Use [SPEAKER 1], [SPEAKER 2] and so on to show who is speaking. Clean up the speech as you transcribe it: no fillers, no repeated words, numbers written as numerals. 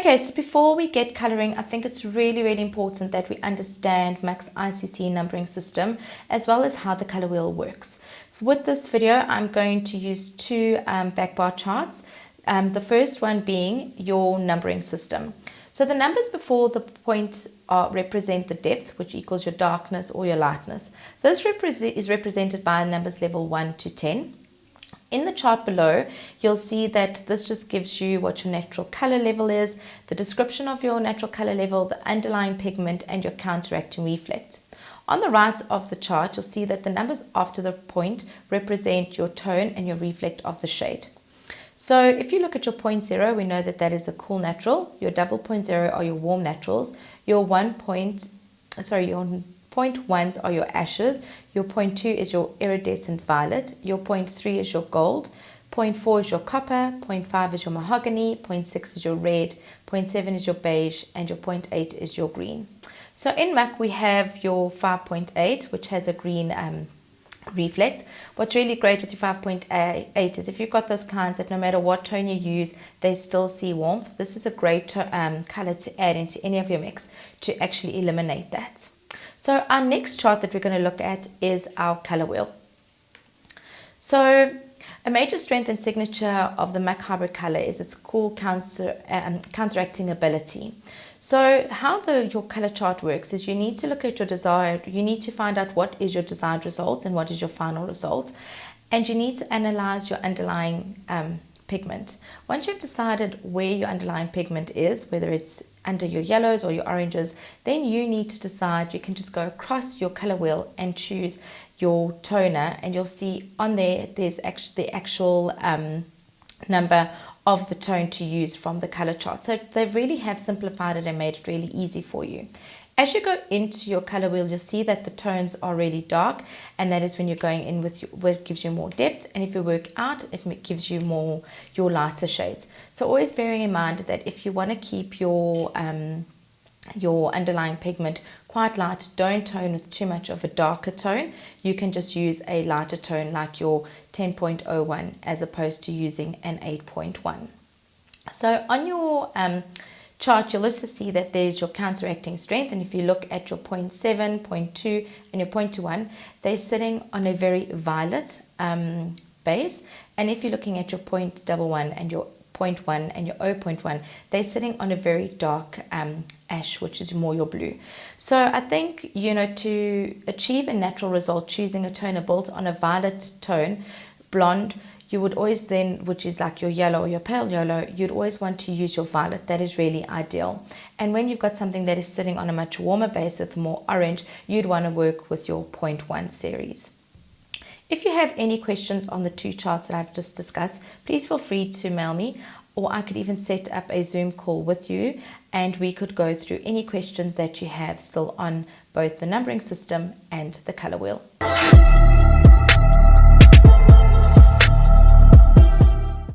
[SPEAKER 1] Okay, so before we get colouring, I think it's really important that we understand Muk's ICC numbering system as well as how the colour wheel works. With this video, I'm going to use two backbar charts. The first one being your numbering system. So the numbers before the point represent the depth, which equals your darkness or your lightness. This is represented by numbers level 1 to 10. In the chart below, you'll see that this just gives you what your natural color level is, the description of your natural color level, the underlying pigment, and your counteracting reflect. On the right of the chart, you'll see that the numbers after the point represent your tone and your reflect of the shade. So if you look at your 0.0, we know that that is a cool natural. Your double 0.0 are your warm naturals. Your 0.1s are your ashes. Your 0.2 is your iridescent violet. Your 0.3 is your gold. 0.4 is your copper. 0.5 is your mahogany. 0.6 is your red. 0.7 is your beige. And your 0.8 is your green. So in Muk, we have your 5.8, which has a green reflect. What's really great with your 5.8 is if you've got those clients that no matter what tone you use, they still see warmth. This is a great color to add into any of your mix to actually eliminate that. So our next chart that we're going to look at is our color wheel. So a major strength and signature of the Muk Hybrid Colour is its cool counteracting ability. So how your color chart works is you need to look at your you need to find out what is your desired result and what is your final result, and you need to analyze your underlying pigment. Once you've decided where your underlying pigment is, whether it's under your yellows or your oranges, then you need to decide. You can just go across your color wheel and choose your toner, and you'll see on there's actually the actual number of the tone to use from the color chart. So they really have simplified it and made it really easy for you. As you go into your color wheel, you'll see that the tones are really dark, and that is when you're going in with what gives you more depth, and if you work out, it gives you more your lighter shades. So always bearing in mind that if you want to keep your underlying pigment quite light, don't tone with too much of a darker tone. You can just use a lighter tone like your 10.01 as opposed to using an 8.1. So on your chart, you'll also see that there's your counteracting strength, and if you look at your 0.7, 0.2 and your 0.21, they're sitting on a very violet base, and if you're looking at your 0.11 and your 0.1 and your 0.1, they're sitting on a very dark ash, which is more your blue. So I think, to achieve a natural result, choosing a toner built on a violet tone, blonde, you would always then, which is like your yellow or your pale yellow, you'd always want to use your violet. That is really ideal. And when you've got something that is sitting on a much warmer base with more orange, you'd want to work with your 0.1 series. If you have any questions on the two charts that I've just discussed, please feel free to mail me, or I could even set up a Zoom call with you and we could go through any questions that you have still on both the numbering system and the color wheel.